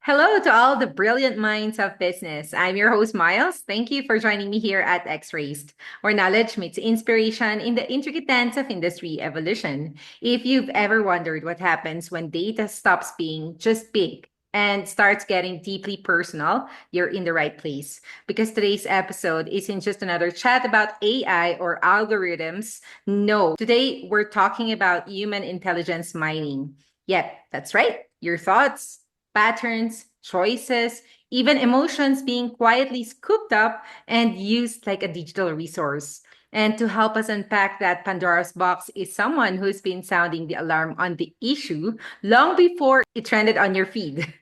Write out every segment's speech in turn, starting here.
Hello to all the brilliant minds of business. I'm your host, Miles. Thank you for joining me here at X-Raised, where knowledge meets inspiration in the intricate dance of industry evolution. If you've ever wondered what happens when data stops being just big and starts getting deeply personal, you're in the right place. Because today's episode isn't just another chat about AI or algorithms. No, today we're talking about human intelligence mining. Yep, that's right. Your thoughts, patterns, choices, even emotions being quietly scooped up and used like a digital resource. And to help us unpack that Pandora's box is someone who's been sounding the alarm on the issue long before it trended on your feed.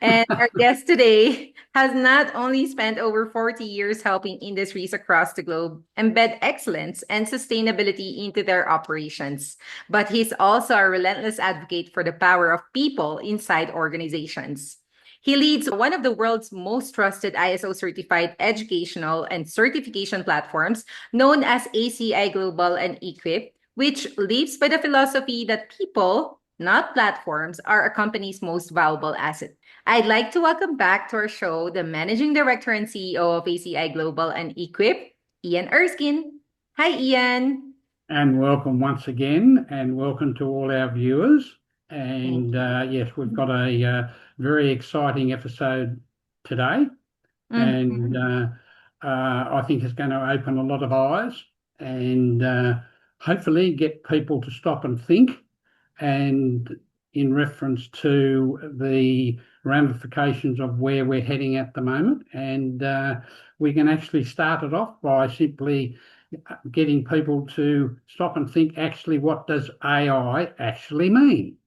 And our guest today has not only spent over 40 years helping industries across the globe embed excellence and sustainability into their operations, but he's also a relentless advocate for the power of people inside organizations. He leads one of the world's most trusted ISO certified educational and certification platforms known as ACI Global and e-Quip, which lives by the philosophy that people, not platforms, are a company's most valuable asset. I'd like to welcome back to our show the Managing Director and CEO of ACI Global and e-Quip, Ian Erskine. Hi, Ian. And welcome once again, and welcome to all our viewers. Thank And you. yes, we've got a very exciting episode today, and Mhm. I think it's going to open a lot of eyes and hopefully get people to stop and think. And in reference to the ramifications of where we're heading at the moment, and we can actually start it off by simply getting people to stop and think, actually, what does AI actually mean?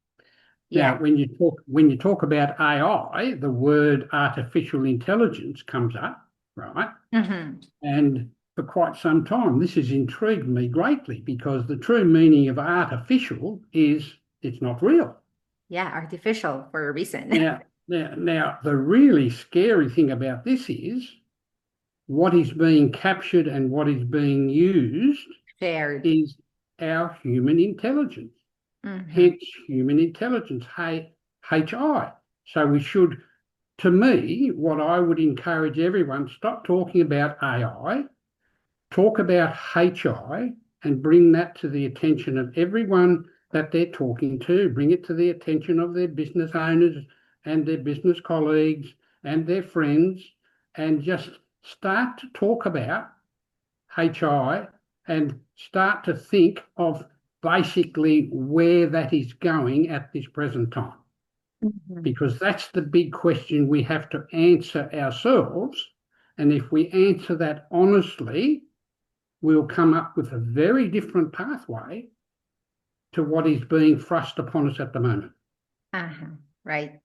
Now, Yeah. when you talk about AI, the word artificial intelligence comes up, right? Mhm. And for quite some time, this has intrigued me greatly because the true meaning of artificial is it's not real. Yeah, artificial for a reason. Now, the really scary thing about this is what is being captured and what is being used Shared. is our human intelligence, Mhm. hence human intelligence, HI. So we should, to me, what I would encourage everyone, stop talking about AI, talk about HI and bring that to the attention of everyone that they're talking to, bring it to the attention of their business owners and their business colleagues and their friends, and just start to talk about HI and start to think of basically where that is going at this present time. Mhm. Because that's the big question we have to answer ourselves. And if we answer that honestly, we'll come up with a very different pathway to what is being thrust upon us at the moment. Uh-huh. Right.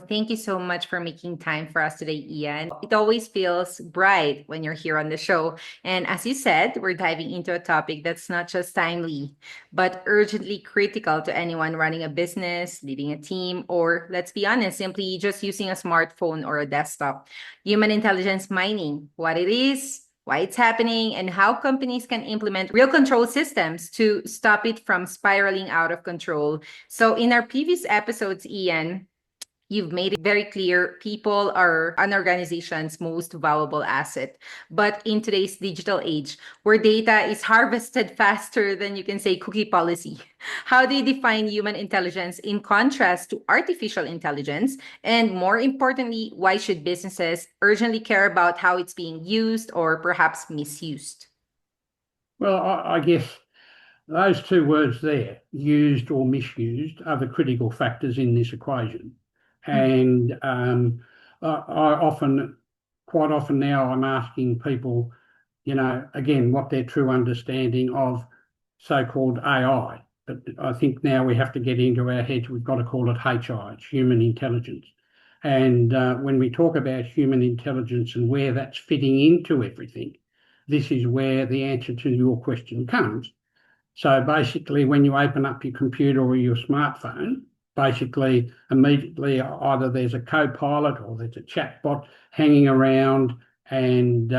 Thank you so much for making time for us today, Ian. It always feels bright when you're here on the show. And as you said, we're diving into a topic that's not just timely, but urgently critical to anyone running a business, leading a team, or let's be honest, simply just using a smartphone or a desktop. Human intelligence mining, what it is, why it's happening, and how companies can implement real control systems to stop it from spiraling out of control. So, in our previous episodes, Ian, you've made it very clear people are an organization's most valuable asset. But in today's digital age, where data is harvested faster than you can say cookie policy, how do you define human intelligence in contrast to artificial intelligence? And more importantly, why should businesses urgently care about how it's being used or perhaps misused? Well, I guess those two words there, used or misused, are the critical factors in this equation. And I often, quite often now, I'm asking people, again, what their true understanding of so-called AI. But I think now we have to get into our heads, we've got to call it HI, it's human intelligence. And when we talk about human intelligence and where that's fitting into everything, this is where the answer to your question comes. So basically, when you open up your computer or your smartphone, basically immediately either there's a co-pilot or there's a chatbot hanging around. And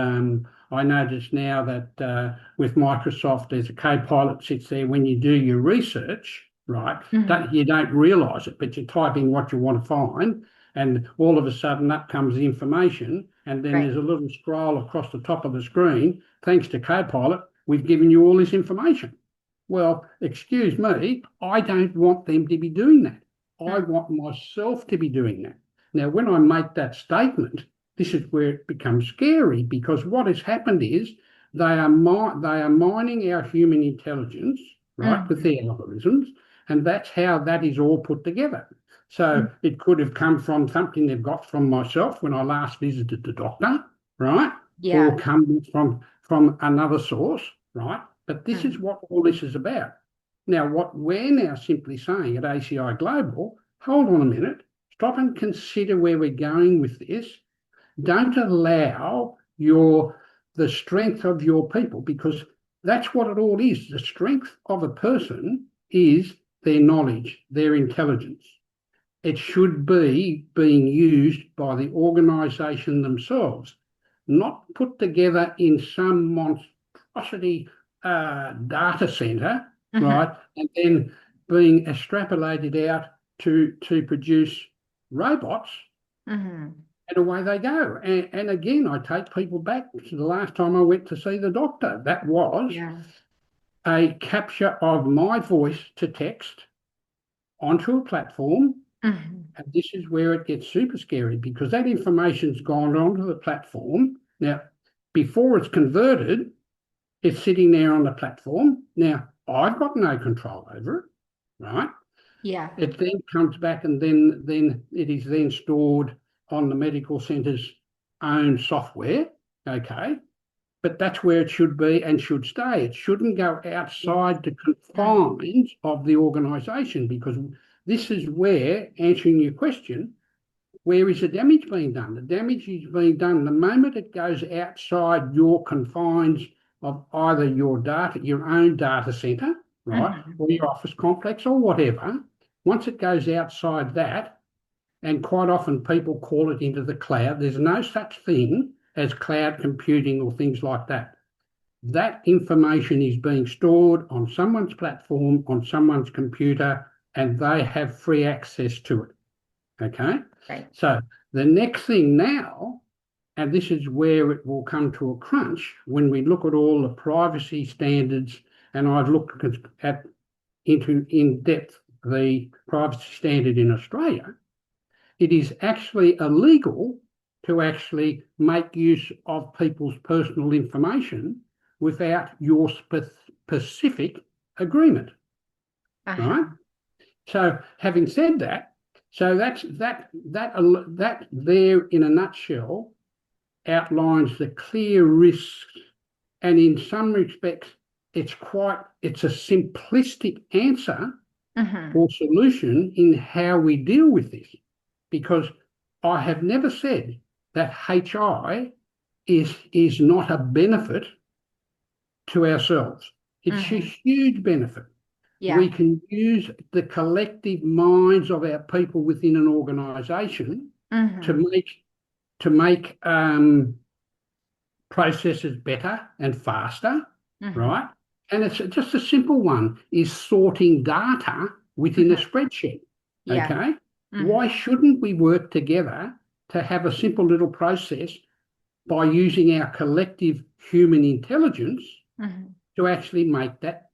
I notice now that with Microsoft, there's a co-pilot sits there when you do your research, right? Mhm. You don't realise it, but you're typing what you want to find. and all of a sudden up comes the information, and then Right. there's a little scroll across the top of the screen. Thanks to Copilot, we've given you all this information. Well, excuse me, I don't want them to be doing that. I Mm. want myself to be doing that. Now, when I make that statement, this is where it becomes scary, because what has happened is they are mining our human intelligence, right, with Mhm. their algorithms, and that's how that is all put together. So Mm. it could have come from something they've got from myself when I last visited the doctor, right? Or Yeah. come from another source, right? But this is Mm. what all this is about. Now, what we're now simply saying at ACI Global, hold on a minute, stop and consider where we're going with this. Don't allow the strength of your people, because that's what it all is. The strength of a person is their knowledge, their intelligence. It should be being used by the organisation themselves, not put together in some monstrosity data centre, Mhm. right, and then being extrapolated out to produce robots, Mhm. and away they go. And again, I take people back to the last time I went to see the doctor. That was Yeah. a capture of my voice to text onto a platform. Mhm. And this is where it gets super scary, because that information's gone onto the platform. Now, before it's converted, it's sitting there on the platform. Now, I've got no control over it, right? Yeah. It then comes back, and then it is then stored on the medical centre's own software. Okay. But that's where it should be and should stay. It shouldn't go Yes. outside the Mhm. confines of the organisation, because this is where, answering your question, where is the damage being done? The damage is being done the moment it goes outside your confines of either your own data centre, right, Mhm. or your office complex or whatever. Once it goes outside that, and quite often people call it into the cloud, there's no such thing as cloud computing or things like that. That information is being stored on someone's platform, on someone's computer, and they have free access to it. Okay. Right. So the next thing now, and this is where it will come to a crunch when we look at all the privacy standards, and I've looked at into in depth the privacy standard in Australia. It is actually illegal to actually make use of people's personal information without your specific agreement, right? Uh-huh. So, having said that, so that there in a nutshell outlines the clear risks, and in some respects, it's a simplistic answer Mhm. or solution in how we deal with this, because I have never said that HI is not a benefit to ourselves. It's a Mhm. huge benefit. We Yeah. can use the collective minds of our people within an organisation to Mhm. make processes better and faster, Mhm. right? And it's just a simple one, is sorting data within a Mhm. spreadsheet. Yeah. Okay. Why Mhm. shouldn't we work together to have a simple little process by using our collective human intelligence Mhm. to actually make that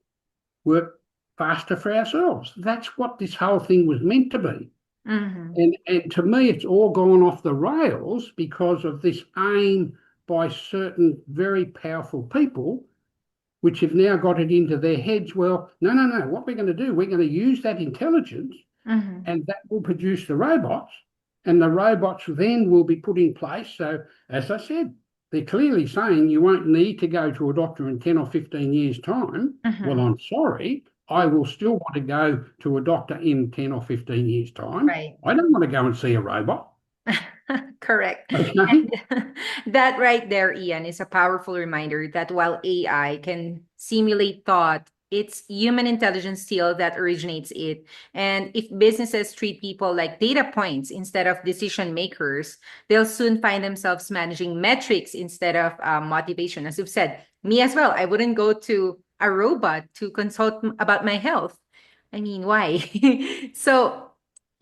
work faster for ourselves? That's what this whole thing was meant to be. Mhm. And to me, it's all gone off the rails because of this aim by certain very powerful people, which have now got it into their heads. Well, no, no, no. What we're going to do, we're going to use that intelligence, Mhm. and that will produce the robots, and the robots then will be put in place. So, as I said, they're clearly saying you won't need to go to a doctor in 10 or 15 years' time. Well, Mhm. I'm sorry. I will still want to go to a doctor in 10 or 15 years' time. Right. I don't want to go and see a robot. Correct. Okay. And that right there, Ian, is a powerful reminder that while AI can simulate thought, it's human intelligence still that originates it. And if businesses treat people like data points instead of decision makers, they'll soon find themselves managing metrics instead of motivation. As you've said, me as well, I wouldn't go to a robot to consult about my health. I mean, why? So,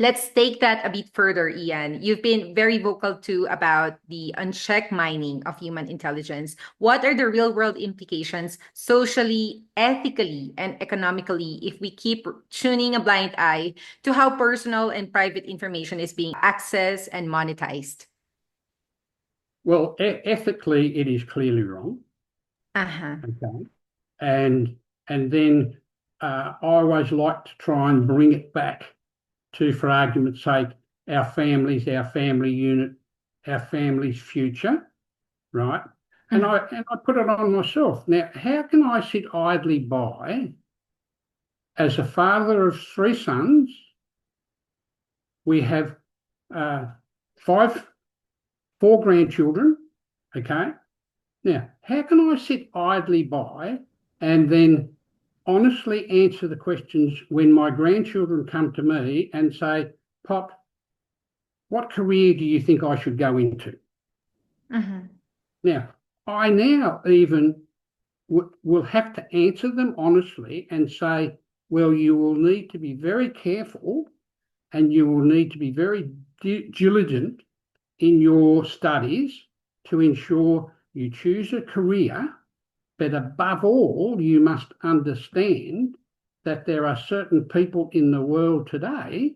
Let's take that a bit further, Ian. You've been very vocal too about the unchecked mining of human intelligence. What are the real world implications socially, ethically, and economically if we keep tuning a blind eye to how personal and private information is being accessed and monetized? Well, ethically, it is clearly wrong. Uh-huh. Okay, and then I always like to try and bring it back to, for argument's sake, our families, our family unit, our family's future, right? And I put it on myself. Now, how can I sit idly by as a father of three sons? We have uh, four grandchildren. Okay. Now, how can I sit idly by and then honestly answer the questions when my grandchildren come to me and say, Pop, what career do you think I should go into? Mm-hmm. Now, I now even will have to answer them honestly and say, well, you will need to be very careful and you will need to be very diligent in your studies to ensure you choose a career. But above all, you must understand that there are certain people in the world today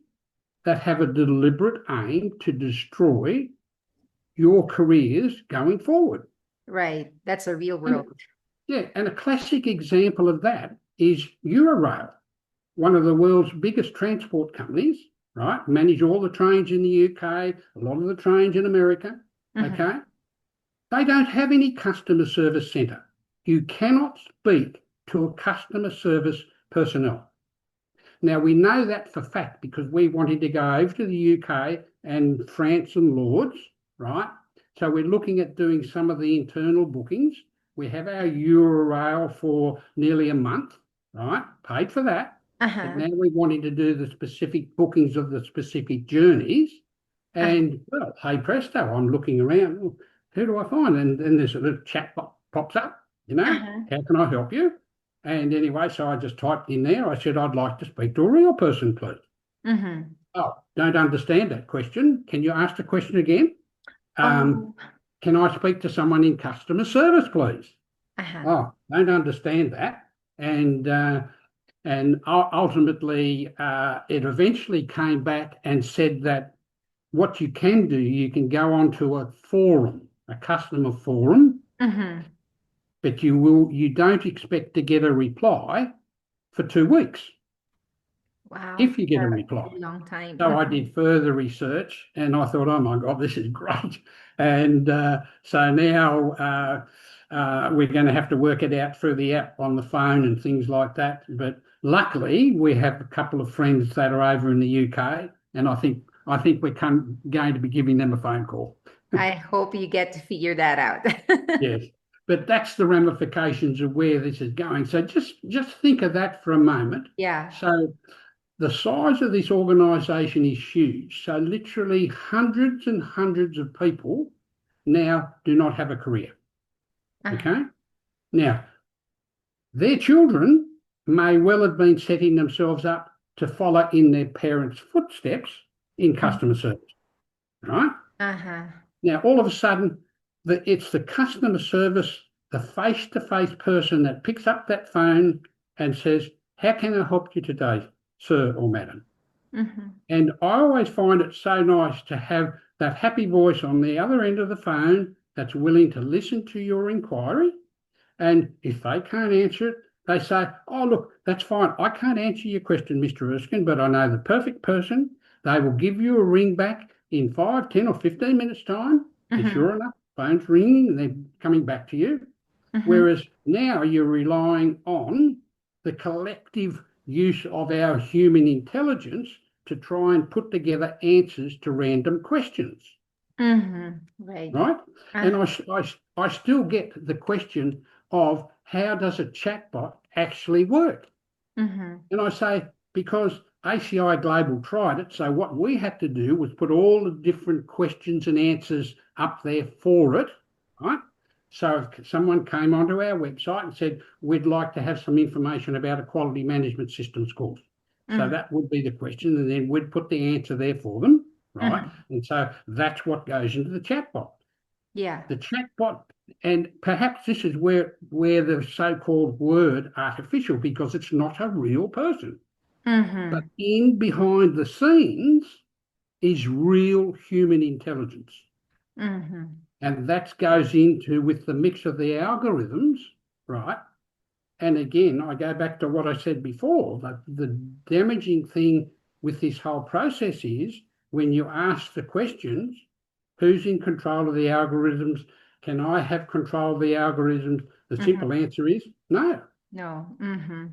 that have a deliberate aim to destroy your careers going forward. Right. That's a real And world. yeah, and a classic example of that is Eurail, one of the world's biggest transport companies, right? Manage all the trains in the UK, a lot of the trains in America. Mm-hmm. Okay. They don't have any customer service centre. You cannot speak to a customer service personnel. Now, we know that for fact because we wanted to go over to the UK and France and Lords, right? So we're looking at doing some of the internal bookings. We have our Eurail for nearly a month, right? Paid for that. But Uh-huh. now we're wanting to do the specific bookings of the specific journeys. Uh-huh. And well, hey presto, I'm looking around. Well, who do I find? And then there's a little chat pops up, Uh-huh. how can I help you? And anyway, so I just typed in there. I said, I'd like to speak to a real person, please. Mm-hmm. Oh, don't understand that question. Can you ask the question again? Um, Oh. can I speak to someone in customer service, please? Uh-huh. Oh, don't understand that. And ultimately, it eventually came back and said that what you can do, you can go onto a forum, a customer forum, Mm-hmm. but you don't expect to get a reply for 2 weeks Wow. if you get a A reply. really long time. So I did further research and I thought, oh my God, this is great. And so now we're going to have to work it out through the app on the phone and things like that. But luckily, we have a couple of friends that are over in the UK, and I think we're going to be giving them a phone call. I hope you get to figure that out. Yes. But that's the ramifications of where this is going. So just think of that for a moment. Yeah. So the size of this organisation is huge. So literally hundreds and hundreds of people now do not have a career. Uh-huh. Okay. Now, their children may well have been setting themselves up to follow in their parents' footsteps in customer service. Right? Uh-huh. Now, all of a sudden, it's the customer service, the face-to-face person that picks up that phone and says, how can I help you today, sir or madam? Mm-hmm. And I always find it so nice to have that happy voice on the other end of the phone that's willing to listen to your inquiry. And if they can't answer it, they say, oh, look, that's fine. I can't answer your question, Mr. Erskine, but I know the perfect person. They will give you a ring back in 5, 10, or 15 minutes' time. And Mm-hmm. sure enough, phone's ringing and they're coming back to you. Mm-hmm. Whereas now you're relying on the collective use of our human intelligence to try and put together answers to random questions, Mm-hmm. Right. right? And Uh, I still get the question of how does a chatbot actually work? mm-hmm. And I say, because ACI Global tried it, so what we had to do was put all the different questions and answers up there for it, right? So if someone came onto our website and said, we'd like to have some information about a quality management systems course, So that would be the question, and then we'd put the answer there for them, right? Mhm. And so that's what goes into the chatbot. Yeah. The chatbot, and perhaps this is where the so-called word artificial, because it's not a real person, but Mhm. in behind the scenes is real human intelligence. Mhm. And that Yeah. goes into with the mix of the algorithms, right? And again, I go back to what I said before, that the damaging thing with this whole process is when you ask the questions, who's in control of the algorithms? Can I have control of the algorithms? The Mhm. simple answer is no. No. Mhm.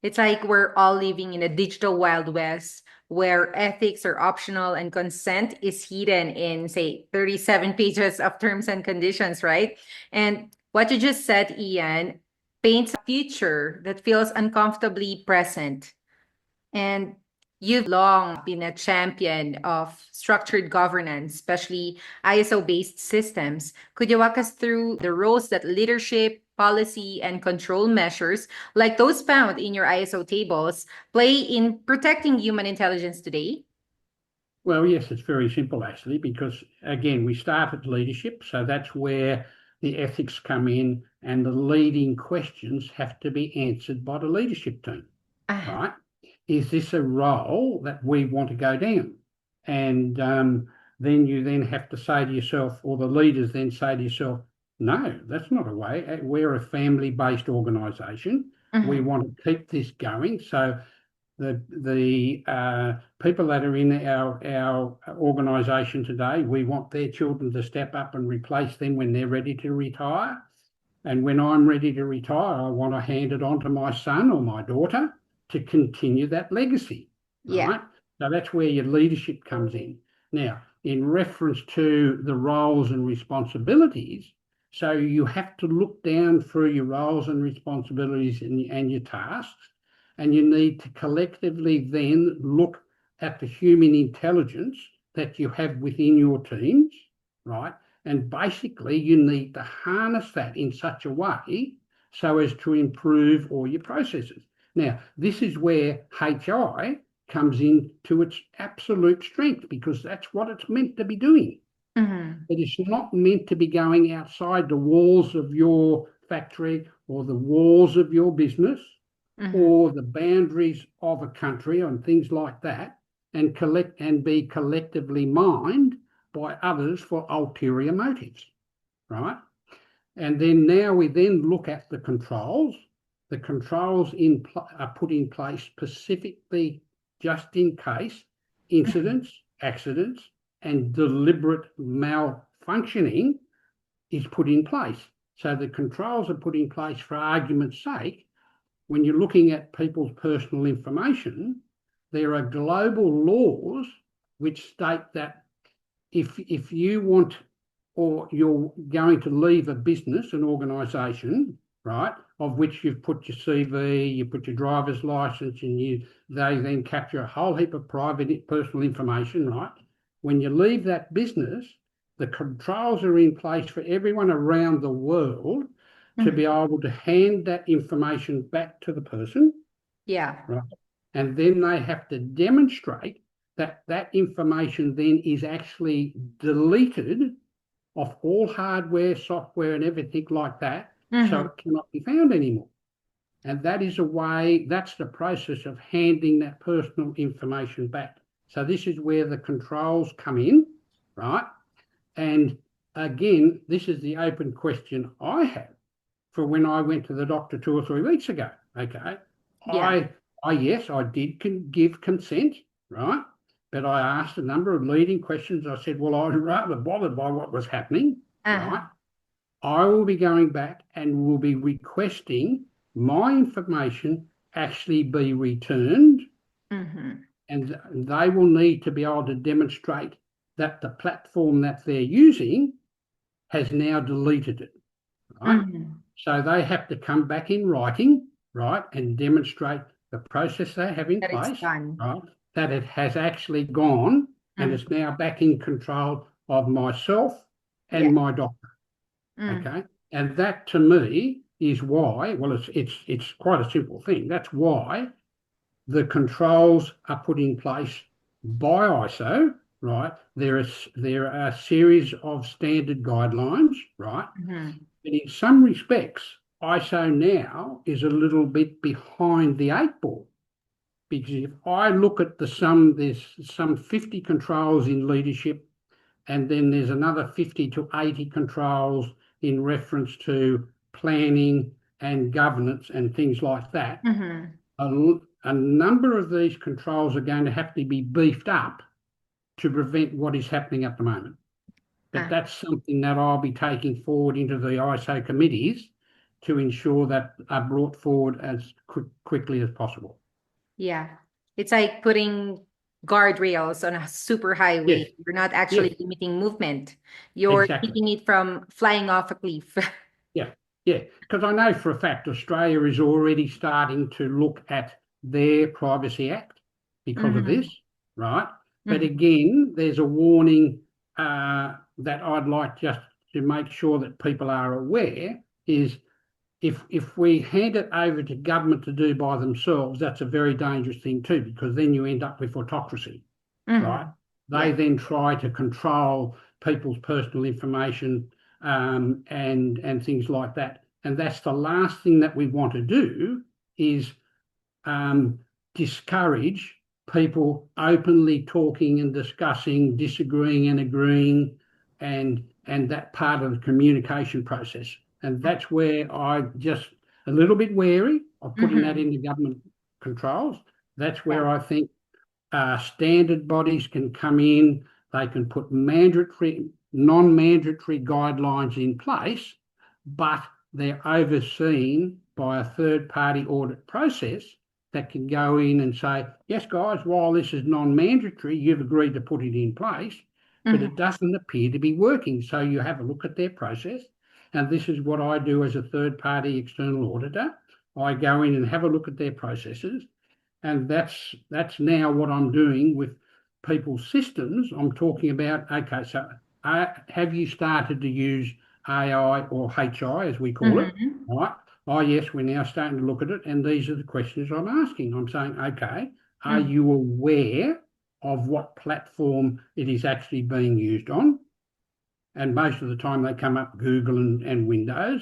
It's like we're all living in a digital Wild West where ethics are optional and consent is hidden in, say, 37 pages of terms and conditions, right? And what you just said, Ian, paints a future that feels uncomfortably present. And you've long been a champion of structured governance, especially ISO-based systems. Could you walk us through the roles that leadership, policy, and control measures, like those found in your ISO tables, play in protecting human intelligence today? Well, yes, it's very simple actually, because again, we start at leadership. So that's where the ethics come in, and the leading questions have to be answered by the leadership team, Ah, right? Is this a role that we want to go down? And then you then have to say to yourself, or the leaders then say to yourself, no, that's not a way. We're a family-based organisation. We mhm, want to keep this going. So the people that are in our organisation today, we want their children to step up and replace them when they're ready to retire. And when I'm ready to retire, I want to hand it on to my son or my daughter to continue that legacy, yeah. right? So that's where your leadership comes in. Now, in reference to the roles and responsibilities, so you have to look down through your roles and responsibilities and your tasks, and you need to collectively then look at the human intelligence that you have within your teams, right? And basically, you need to harness that in such a way so as to improve all your processes. Now, this is where HI comes into its absolute strength, because that's what it's meant to be doing. Mhm, It is not meant to be going outside the walls of your factory or the walls of your business mhm, or the boundaries of a country and things like that, and collect and be collectively mined by others for ulterior motives, right? And then now we then look at the controls. The controls are put in place specifically just in case mhm. incidents, accidents, and deliberate malfunctioning is put in place. So the controls are put in place for argument's sake. When you're looking at people's personal information, there are global laws which state that if you want, or you're going to leave a business, an organisation, right, of which you've put your CV, you put your driver's license, and they then capture a whole heap of private personal information, right? When you leave that business, the controls are in place for everyone around the world to be Mhm. able to hand that information back to the person, Yeah. right? And then they have to demonstrate that that information then is actually deleted off all hardware, software, and everything like that, so Mhm. it cannot be found anymore. And that is a way, that's the process of handing that personal information back. So this is where the controls come in, right? And again, this is the open question I have for when I went to the doctor 2 or 3 weeks ago. Okay, Yeah. I, yes, I did give consent, right? But I asked a number of leading questions. I said, well, I was rather bothered by what was happening, right? Uh-huh. I will be going back and will be requesting my information actually be returned, Mhm. and they will need to be able to demonstrate that the platform that they're using has now deleted it, right? Mhm. So they have to come back in writing, right, and demonstrate the process they have in That it's place, done. right, that it has actually gone and Mhm. it's now back in control of myself Yeah. and my doctor. Mm. Okay, and that to me is why. Well, it's quite a simple thing. That's why the controls are put in place by ISO, right? There are a series of standard guidelines, right? Mm-hmm. But in some respects, ISO now is a little bit behind the eight ball because if I look at there's some 50 controls in leadership, and then there's another 50 to 80 controls in reference to planning and governance and things like that. Mm-hmm. A number of these controls are going to have to be beefed up to prevent what is happening at the moment. But Ah, that's something that I'll be taking forward into the ISO committees to ensure that are brought forward as quickly as possible. yeah. It's like putting guardrails on a super highway. Yes, You're not yes, actually limiting movement. You're exactly. keeping it from flying off a cliff. Yeah, yeah. Because I know for a fact Australia is already starting to look at their Privacy Act because of Mm-hmm. this, right? But Mm-hmm. again, there's a warning that I'd like just to make sure that people are aware is if we hand it over to government to do by themselves, that's a very dangerous thing too, because then you end up with autocracy, right? Mm-hmm. They Yeah. then try to control people's personal information and things like that. And that's the last thing that we want to do is um, discourage people openly talking and discussing, disagreeing and agreeing, and that part of the communication process. And that's where I just a little bit wary of putting that Mm-hmm. into government controls. That's Yeah. where I think standard bodies can come in. They can put mandatory, non-mandatory guidelines in place, but they're overseen by a third-party audit process that can go in and say, yes, guys, while this is non-mandatory, you've agreed to put it in place, but it Mm-hmm. doesn't appear to be working. So you have a look at their process. And this is what I do as a third-party external auditor. I go in and have a look at their processes, and that's now what I'm doing with people's systems. I'm talking about, okay, so have you started to use AI or HI as we call it, Mm-hmm. right? Oh yes, we're now starting to look at it, and these are the questions I'm asking. I'm saying, okay, are Mm-hmm. you aware of what platform it is actually being used on? And most of the time they come up Google and Windows.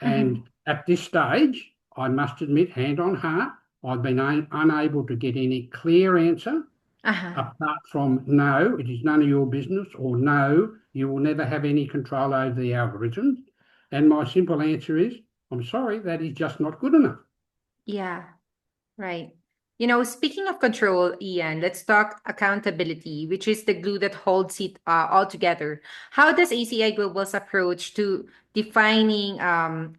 Mm-hmm. And at this stage, I must admit, hand on heart, I've been unable to get any clear answer Uh-huh. apart from no, it is none of your business, or no, you will never have any control over the algorithms. And my simple answer is, I'm sorry, that is just not good enough. Yeah. Right. Speaking of control, Ian, let's talk accountability, which is the glue that holds it all together. How does ACI Global's approach to defining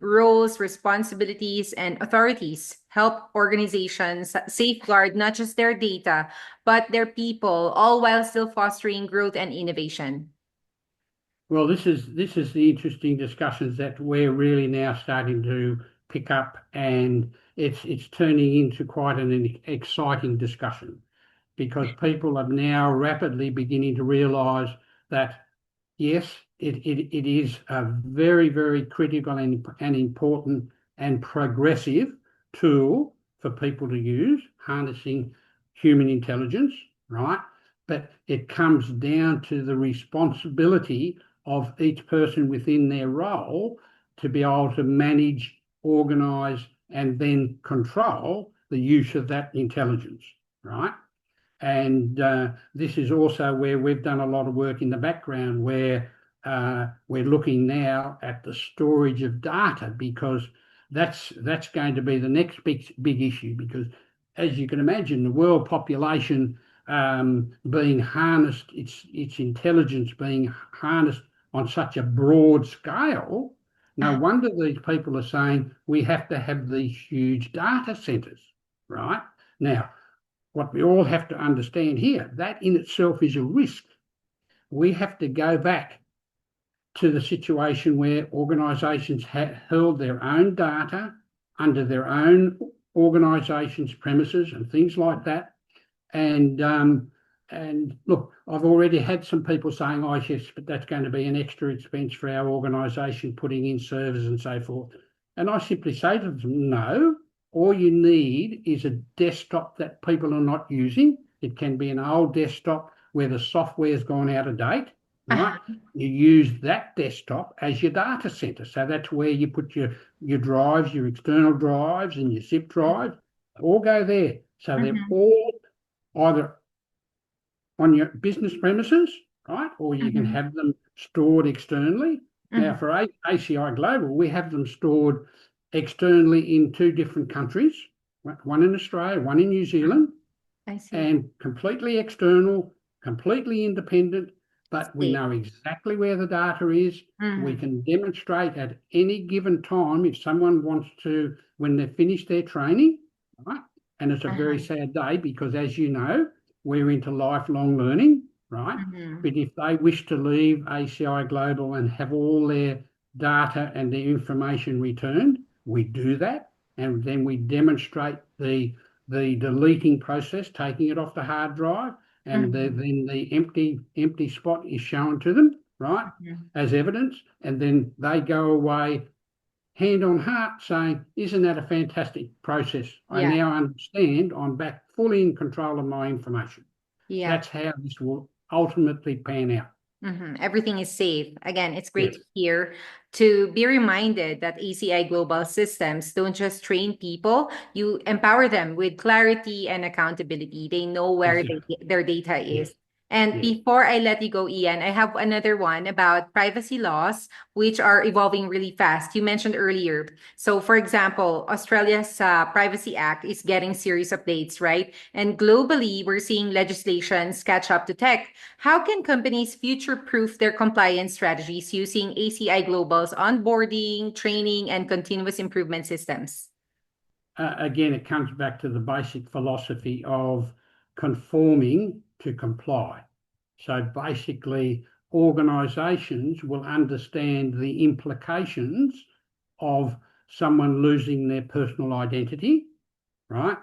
roles, responsibilities, and authorities help organizations safeguard not just their data, but their people, all while still fostering growth and innovation? Well, this is the interesting discussions that we're really now starting to pick up, and it's turning into quite an exciting discussion because people are now rapidly beginning to realise that yes, it is a very, very critical and important and progressive tool for people to use, harnessing human intelligence, right? But it comes down to the responsibility of each person within their role to be able to manage, organise, and then control the use of that intelligence, right? And this is also where we've done a lot of work in the background, where we're looking now at the storage of data, because that's going to be the next big issue. Because as you can imagine, the world population being harnessed, its intelligence being harnessed on such a broad scale. No wonder these people are saying we have to have these huge data centers, right? Now, what we all have to understand here, that in itself is a risk. We have to go back to the situation where organisations held their own data under their own organisation's premises and things like that. And look, I've already had some people saying, "Oh yes, but that's going to be an extra expense for our organisation putting in servers and so forth." And I simply say to them, "No." all you need is a desktop that people are not using. It can be an old desktop where the software's gone out of date, right? Uh-huh. You use that desktop as your data center. So that's where you put your drives, your external drives and your zip drives, all go there. So they're Mm-hmm. all either on your business premises, right? Or you can Mm-hmm. have them stored externally. Now, Mm-hmm. for ACI Global, we have them stored externally in two different countries, one in Australia, one in New Zealand, I see. and completely external, completely independent, but we Safe. know exactly where the data is. We Mm-hmm. can demonstrate at any given time if someone wants to, when they've finished their training, right? And it's a very Uh-huh. sad day because, as you know, we're into lifelong learning, right? Mm-hmm. But if they wish to leave ACI Global and have all their data and their information returned, we do that. And then we demonstrate the deleting process, taking it off the hard drive, and Mm-hmm. then the empty spot is shown to them, right, Mm-hmm. as evidence, and then they go away hand on heart saying, "Isn't that a fantastic process? I Yeah. now understand. I'm back fully in control of my information." Yeah. That's how this will ultimately pan out. Everything is safe. Again, it's great Yes, to hear to be reminded that ACI Global Systems don't just train people, you empower them with clarity and accountability. They know where exactly. their data Yes, is. And yes, before I let you go, Ian, I have another one about privacy laws, which are evolving really fast. You mentioned earlier. So, for example, Australia's Privacy Act is getting serious updates, right? And globally, we're seeing legislations catch up to tech. How can companies future-proof their compliance strategies using ACI Global's onboarding, training, and continuous improvement systems? again, it comes back to the basic philosophy of conforming to comply. So basically, organisations will understand the implications of someone losing their personal identity, right?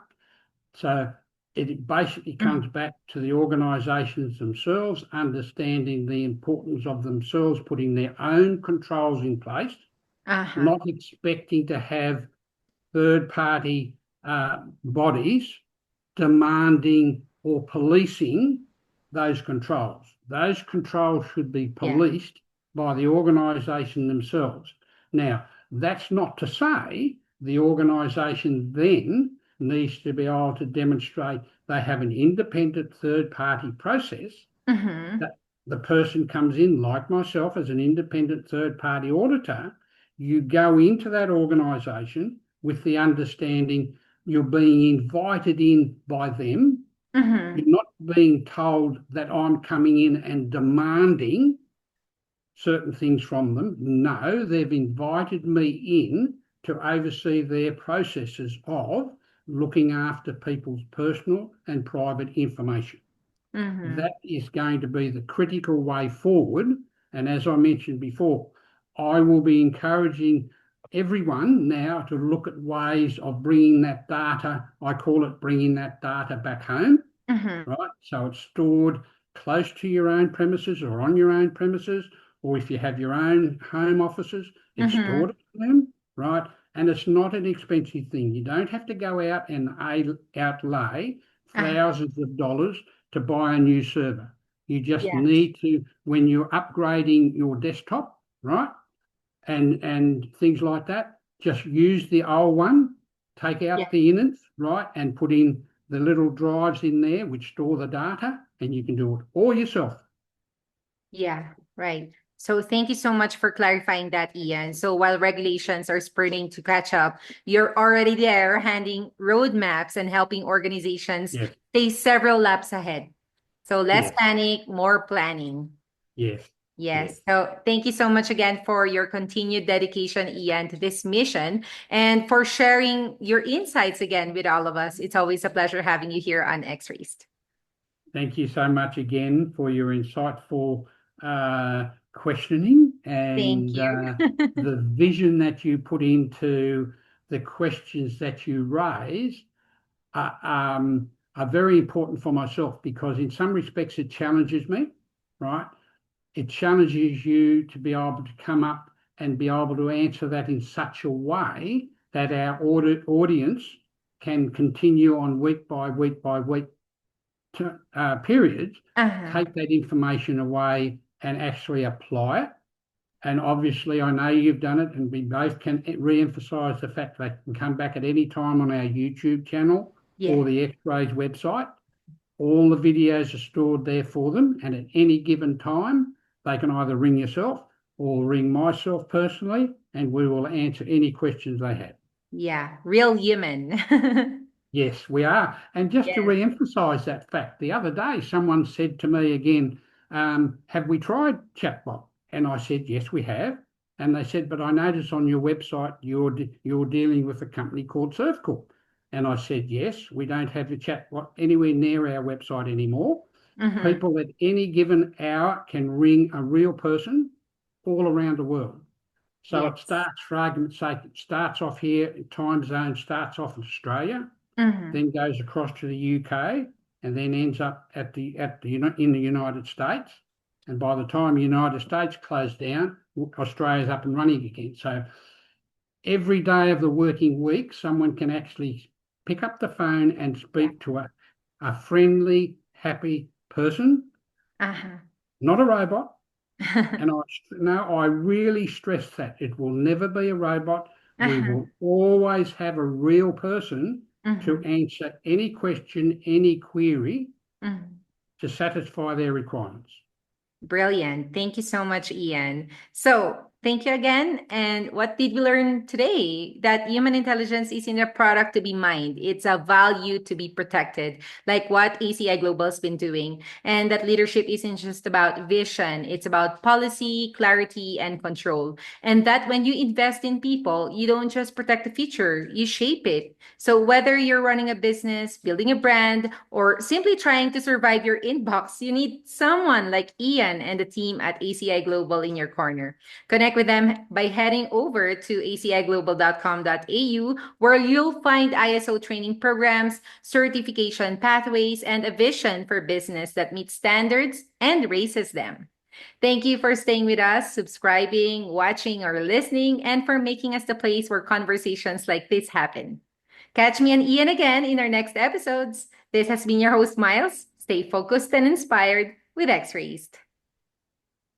So it basically comes Mhm. back to the organisations themselves understanding the importance of themselves putting their own controls in place, Uh-huh. not expecting to have third party bodies demanding or policing those controls. Those controls should be Yeah. policed by the organisation themselves. Now, that's not to say the organisation then needs to be able to demonstrate they have an independent third party process Mm-hmm. that the person comes in, like myself, as an independent third party auditor. You go into that organisation with the understanding you're being invited in by them. Mm-hmm. You're not being told that I'm coming in and demanding certain things from them. No, they've invited me in to oversee their processes of looking after people's personal and private information. Mm-hmm. That is going to be the critical way forward. And as I mentioned before, I will be encouraging everyone now to look at ways of bringing that data. I call it bringing that data back home, Mm-hmm. right? So it's stored close to your own premises or on your own premises, or if you have your own home offices, it's stored Mm-hmm. at them, right? And it's not an expensive thing. You don't have to go out and outlay Uh, thousands of dollars to buy a new server. You just yeah. need to, when you're upgrading your desktop, right? And things like that. Just use the old one, take Yeah. out the innards, right, and put in the little drives in there which store the data, and you can do it all yourself. Yeah. Right. So thank you so much for clarifying that, Ian. So while regulations are spurting to catch up, you're already there handing roadmaps and helping organizations Yes, stay several laps ahead. So less yes, panic, more planning. yes, yes. Yes. So thank you so much again for your continued dedication, Ian, to this mission and for sharing your insights again with all of us. It's always a pleasure having you here on X-Rays. Thank you so much again for your insightful questioning Thank and you. the vision that you put into the questions that you raise are, are very important for myself because in some respects it challenges me, right? It challenges you to be able to come up and be able to answer that in such a way that our audience can continue on week by week by week periods, Uh-huh. take that information away and actually apply it. And obviously, I know you've done it, and we both can re-emphasize the fact they can come back at any time on our YouTube channel or Yeah. the X-Rays website. All the videos are stored there for them, and at any given time, they can either ring yourself or ring myself personally, and we will answer any questions they have. Yeah. Real human. Yes, we are. And just to Yes. re-emphasize that fact, the other day someone said to me again, have we tried chatbot? And I said, yes, we have. And they said, but I noticed on your website you're dealing with a company called Surfcorp. And I said, yes, we don't have a chatbot anywhere near our website anymore. Mm-hmm. People at any given hour can ring a real person all around the world. So it Yes. starts, for argument's sake, it starts off here, time zone starts off in Australia, Mm-hmm. then goes across to the UK, and then ends up in the United States. And by the time the United States closed down, Australia's up and running again. So every day of the working week, someone can actually pick up the phone and Yeah. speak to a friendly, happy person, Uh-huh. not a robot. And I really stress that it will never be a robot. We Uh-huh. will always have a real person to Mm-hmm. answer any question, any query Mm-hmm. to satisfy their requirements. Brilliant. Thank you so much, Ian. So, thank you again. And what did we learn today? That human intelligence isn't a product to be mined, it's a value to be protected, like what ACI Global has been doing. And that leadership isn't just about vision, it's about policy, clarity, and control. And that when you invest in people, you don't just protect the future, you shape it. So, whether you're running a business, building a brand, or simply trying to survive your inbox, you need someone like Ian and the team at ACI Global in your corner. Connect with them by heading over to aciglobal.com.au, where you'll find ISO training programs, certification pathways, and a vision for business that meets standards and raises them. Thank you for staying with us, subscribing, watching, or listening, and for making us the place where conversations like this happen. Catch me and Ian again in our next episodes. This has been your host, Miles. Stay focused and inspired with X Rays.